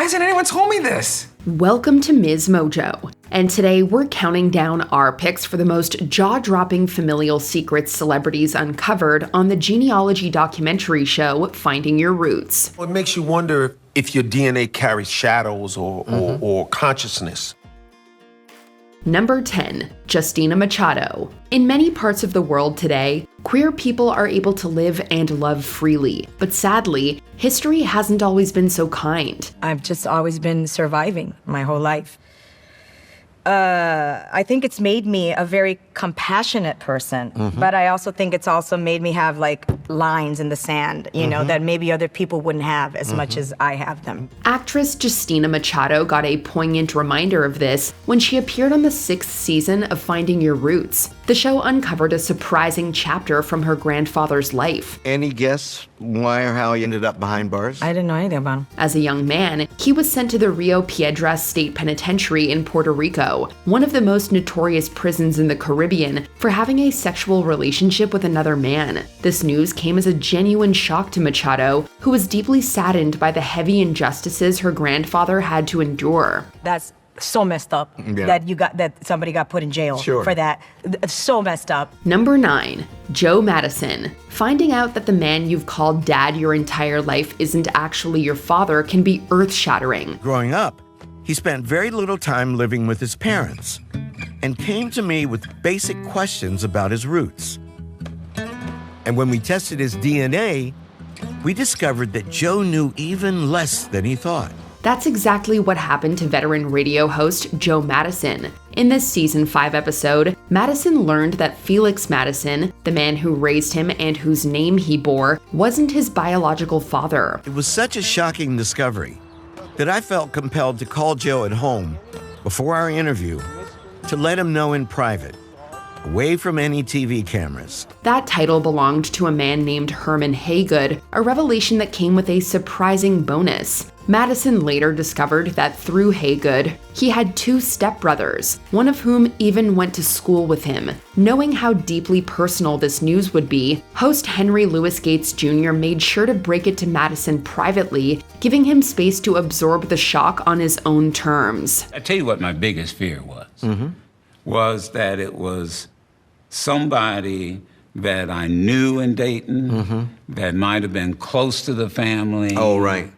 hasn't anyone told me this? Welcome to MsMojo, and today we're counting down our picks for the most jaw-dropping familial secrets celebrities uncovered on the genealogy documentary show Finding Your Roots. It makes you wonder if your DNA carries shadows or consciousness. Number 10. Justina Machado. In many parts of the world today, queer people are able to live and love freely, but sadly, history hasn't always been so kind. I've just always been surviving my whole life. I think it's made me a very compassionate person, but I also think it's also made me have like lines in the sand, you know, that maybe other people wouldn't have as much as I have them. Actress Justina Machado got a poignant reminder of this when she appeared on the 6th season of Finding Your Roots. The show uncovered a surprising chapter from her grandfather's life. Any guess why or how he ended up behind bars? I didn't know anything about him. As a young man, he was sent to the Rio Piedras State Penitentiary in Puerto Rico, one of the most notorious prisons in the Caribbean, for having a sexual relationship with another man. This news came as a genuine shock to Machado, who was deeply saddened by the heavy injustices her grandfather had to endure. That's so messed up that somebody got put in jail for that. So messed up. Number 9. Joe Madison. Finding out that the man you've called dad your entire life isn't actually your father can be earth-shattering. Growing up, he spent very little time living with his parents and came to me with basic questions about his roots. And when we tested his DNA, we discovered that Joe knew even less than he thought. That's exactly what happened to veteran radio host Joe Madison. In this season 5 episode, Madison learned that Felix Madison, the man who raised him and whose name he bore, wasn't his biological father. It was such a shocking discovery that I felt compelled to call Joe at home before our interview to let him know in private, away from any TV cameras. That title belonged to a man named Herman Haygood, a revelation that came with a surprising bonus. Madison later discovered that through Haygood, he had 2 stepbrothers, one of whom even went to school with him. Knowing how deeply personal this news would be, host Henry Louis Gates Jr. made sure to break it to Madison privately, giving him space to absorb the shock on his own terms. I tell you what my biggest fear was that it was somebody that I knew in Dayton, that might have been close to the family. Oh, right.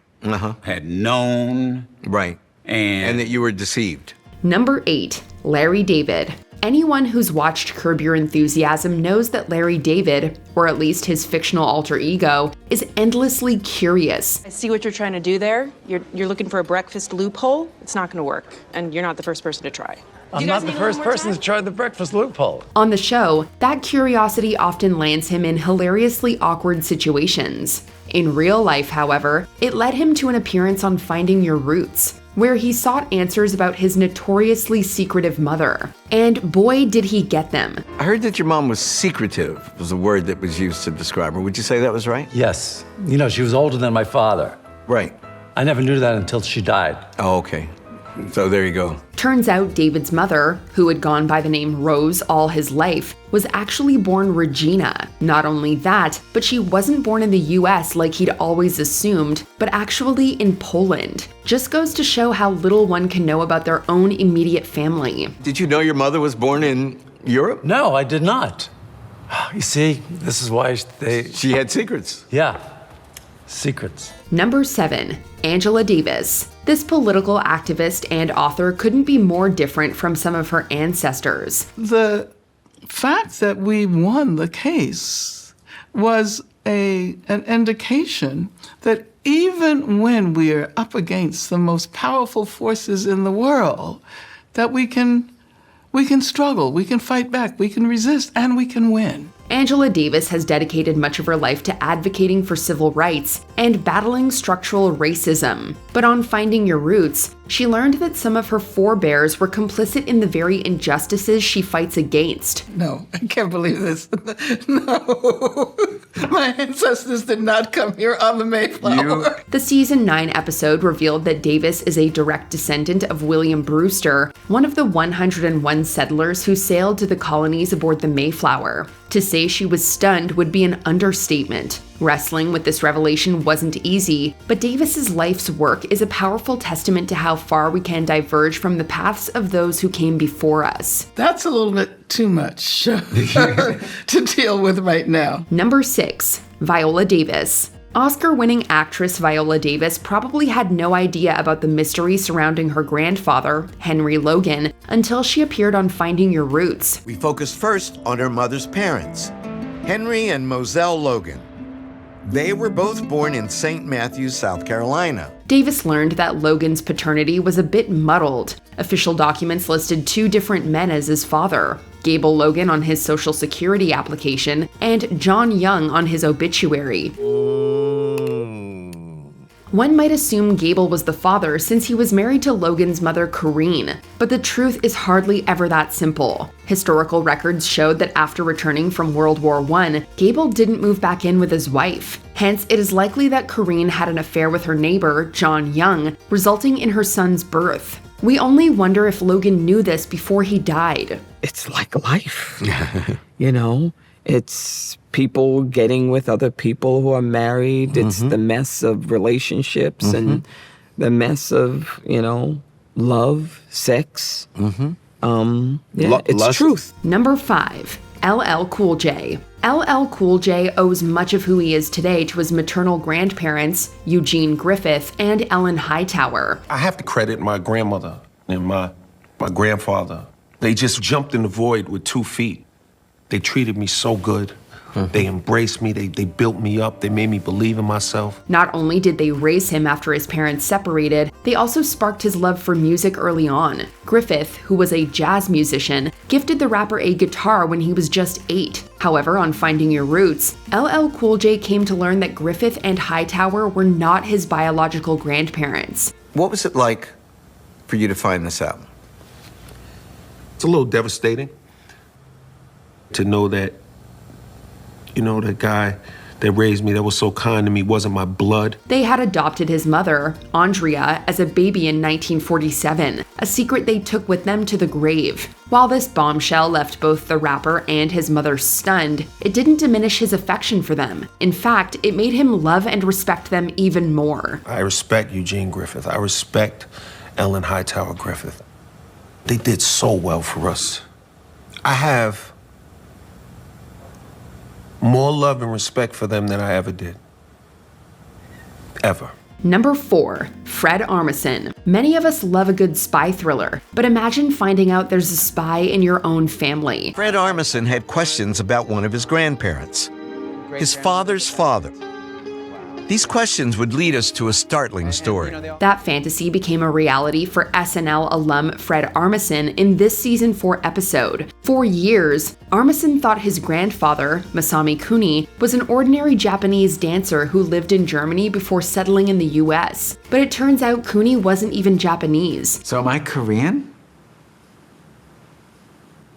Had known. Right. And that you were deceived. Number 8. Larry David. Anyone who's watched Curb Your Enthusiasm knows that Larry David, or at least his fictional alter ego, is endlessly curious. I see what you're trying to do there. You're looking for a breakfast loophole. It's not going to work, and you're not the first person to try. I'm not the first person to try the breakfast loophole. On the show, that curiosity often lands him in hilariously awkward situations. In real life, however, it led him to an appearance on Finding Your Roots, where he sought answers about his notoriously secretive mother. And boy, did he get them. I heard that your mom was secretive, was the word that was used to describe her. Would you say that was right? Yes. You know, she was older than my father. Right. I never knew that until she died. Oh, okay. So there you go. Turns out David's mother, who had gone by the name Rose all his life, was actually born Regina. Not only that, but she wasn't born in the US like he'd always assumed, but actually in Poland. Just goes to show how little one can know about their own immediate family. Did you know your mother was born in Europe? No, I did not. You see, this is why She had secrets. Yeah, secrets. Number 7. Angela Davis. This political activist and author couldn't be more different from some of her ancestors. The fact that we won the case was an indication that even when we are up against the most powerful forces in the world, that we can struggle, we can fight back, we can resist, and we can win. Angela Davis has dedicated much of her life to advocating for civil rights and battling structural racism. But on Finding Your Roots, she learned that some of her forebears were complicit in the very injustices she fights against. No, I can't believe this. No. My ancestors did not come here on the Mayflower. The season 9 episode revealed that Davis is a direct descendant of William Brewster, one of the 101 settlers who sailed to the colonies aboard the Mayflower. To save say she was stunned would be an understatement. Wrestling with this revelation wasn't easy, but Davis's life's work is a powerful testament to how far we can diverge from the paths of those who came before us. That's a little bit too much to deal with right now. Number 6. Viola Davis. Oscar-winning actress Viola Davis probably had no idea about the mystery surrounding her grandfather, Henry Logan, until she appeared on Finding Your Roots. We focused first on her mother's parents, Henry and Moselle Logan. They were both born in St. Matthews, South Carolina. Davis learned that Logan's paternity was a bit muddled. Official documents listed 2 different men as his father, Gable Logan on his Social Security application and John Young on his obituary. One might assume Gable was the father since he was married to Logan's mother, Corrine, but the truth is hardly ever that simple. Historical records showed that after returning from World War I, Gable didn't move back in with his wife. Hence, it is likely that Corrine had an affair with her neighbor, John Young, resulting in her son's birth. We only wonder if Logan knew this before he died. It's like life, you know? It's people getting with other people who are married. It's the mess of relationships and the mess of, love, sex. It's truth. Number 5. LL Cool J. LL Cool J owes much of who he is today to his maternal grandparents, Eugene Griffith and Ellen Hightower. I have to credit my grandmother and my grandfather. They just jumped in the void with 2 feet. They treated me so good. They embraced me, they built me up, they made me believe in myself. Not only did they raise him after his parents separated, they also sparked his love for music early on. Griffith, who was a jazz musician, gifted the rapper a guitar when he was just 8. However, on Finding Your Roots, LL Cool J came to learn that Griffith and Hightower were not his biological grandparents. What was it like for you to find this out? It's a little devastating to know that, the guy that raised me, that was so kind to me, wasn't my blood. They had adopted his mother, Andrea, as a baby in 1947, a secret they took with them to the grave. While this bombshell left both the rapper and his mother stunned, it didn't diminish his affection for them. In fact, it made him love and respect them even more. I respect Eugene Griffith. I respect Ellen Hightower Griffith. They did so well for us. I have more love and respect for them than I ever did. Ever. Number 4. Fred Armisen. Many of us love a good spy thriller, but imagine finding out there's a spy in your own family. Fred Armisen had questions about one of his grandparents, his father's father. These questions would lead us to a startling story. That fantasy became a reality for SNL alum Fred Armisen in this season 4 episode. For years, Armisen thought his grandfather, Masami Kuni, was an ordinary Japanese dancer who lived in Germany before settling in the US. But it turns out Kuni wasn't even Japanese. So am I Korean?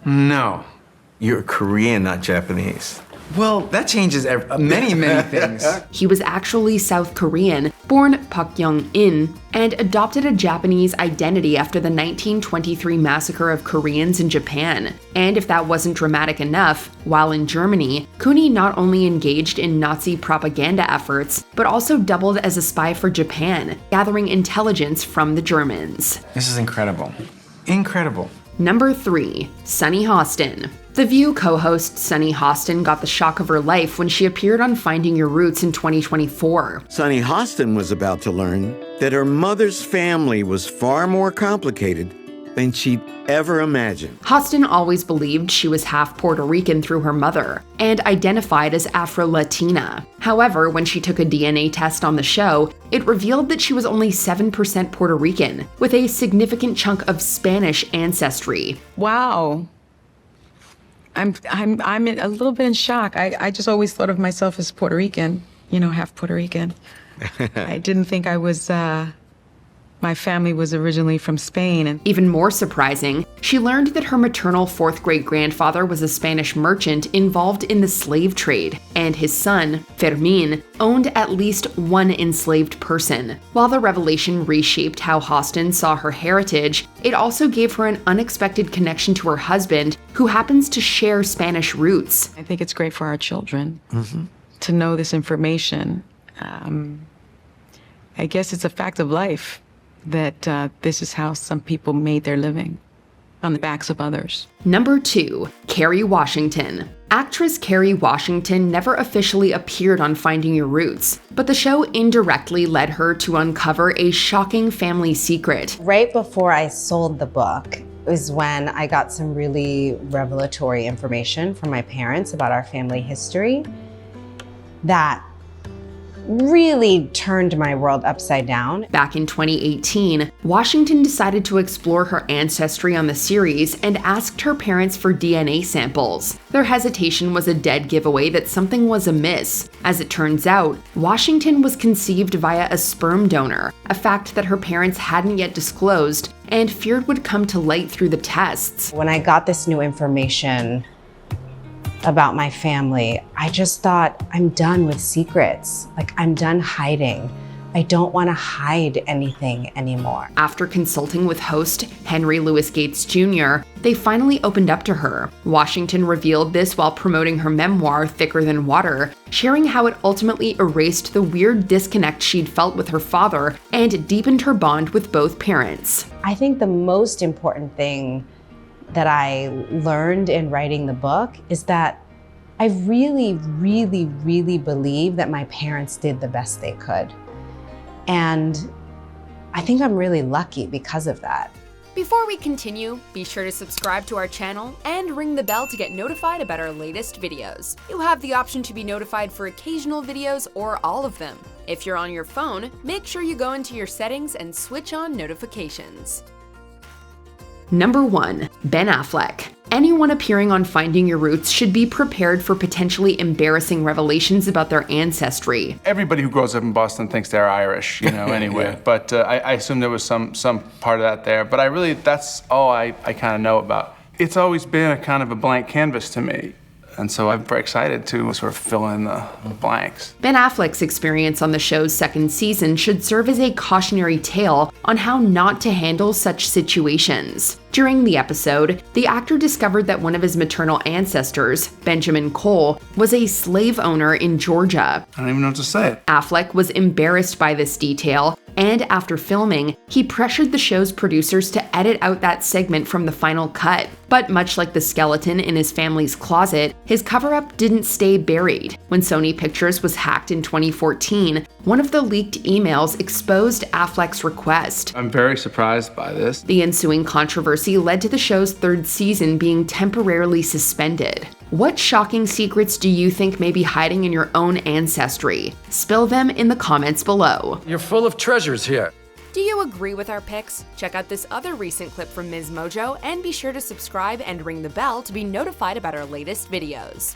No. You're Korean, not Japanese. Well, that changes many things. He was actually South Korean, born Pak Young-in, and adopted a Japanese identity after the 1923 massacre of Koreans in Japan. And if that wasn't dramatic enough, while in Germany, Kuni not only engaged in Nazi propaganda efforts, but also doubled as a spy for Japan, gathering intelligence from the Germans. This is incredible. Incredible. Number 3. Sunny Hostin. The View co-host Sunny Hostin got the shock of her life when she appeared on Finding Your Roots in 2024. Sunny Hostin was about to learn that her mother's family was far more complicated than she'd ever imagined. Hostin always believed she was half Puerto Rican through her mother and identified as Afro-Latina. However, when she took a DNA test on the show, it revealed that she was only 7% Puerto Rican, with a significant chunk of Spanish ancestry. Wow. I'm a little bit in shock. I just always thought of myself as Puerto Rican, half Puerto Rican. I didn't think I was My family was originally from Spain. And even more surprising, she learned that her maternal fourth great-grandfather was a Spanish merchant involved in the slave trade, and his son, Fermin, owned at least one enslaved person. While the revelation reshaped how Hostin saw her heritage, it also gave her an unexpected connection to her husband, who happens to share Spanish roots. I think it's great for our children to know this information. I guess it's a fact of life that this is how some people made their living, on the backs of others. Number 2, Kerry Washington. Actress Kerry Washington never officially appeared on Finding Your Roots, but the show indirectly led her to uncover a shocking family secret. Right before I sold the book is when I got some really revelatory information from my parents about our family history that really turned my world upside down. Back in 2018, Washington decided to explore her ancestry on the series and asked her parents for DNA samples. Their hesitation was a dead giveaway that something was amiss. As it turns out, Washington was conceived via a sperm donor, a fact that her parents hadn't yet disclosed and feared would come to light through the tests. When I got this new information about my family, I just thought, I'm done with secrets. Like, I'm done hiding. I don't want to hide anything anymore. After consulting with host Henry Louis Gates Jr., they finally opened up to her. Washington revealed this while promoting her memoir, Thicker Than Water, sharing how it ultimately erased the weird disconnect she'd felt with her father and deepened her bond with both parents. I think the most important thing that I learned in writing the book is that I really, really, really believe that my parents did the best they could. And I think I'm really lucky because of that. Before we continue, be sure to subscribe to our channel and ring the bell to get notified about our latest videos. You have the option to be notified for occasional videos or all of them. If you're on your phone, make sure you go into your settings and switch on notifications. Number 1, Ben Affleck. Anyone appearing on Finding Your Roots should be prepared for potentially embarrassing revelations about their ancestry. Everybody who grows up in Boston thinks they're Irish, anyway. Yeah. But I assume there was some part of that there. But that's all I kind of know about. It's always been a kind of a blank canvas to me. And so I'm very excited to sort of fill in the blanks. Ben Affleck's experience on the show's second season should serve as a cautionary tale on how not to handle such situations. During the episode, the actor discovered that one of his maternal ancestors, Benjamin Cole, was a slave owner in Georgia. I don't even know what to say. Affleck was embarrassed by this detail, and after filming, he pressured the show's producers to edit out that segment from the final cut. But much like the skeleton in his family's closet, his cover-up didn't stay buried. When Sony Pictures was hacked in 2014, one of the leaked emails exposed Affleck's request. I'm very surprised by this. The ensuing controversy led to the show's third season being temporarily suspended. What shocking secrets do you think may be hiding in your own ancestry? Spill them in the comments below. You're full of treasures here. Do you agree with our picks? Check out this other recent clip from MsMojo and be sure to subscribe and ring the bell to be notified about our latest videos.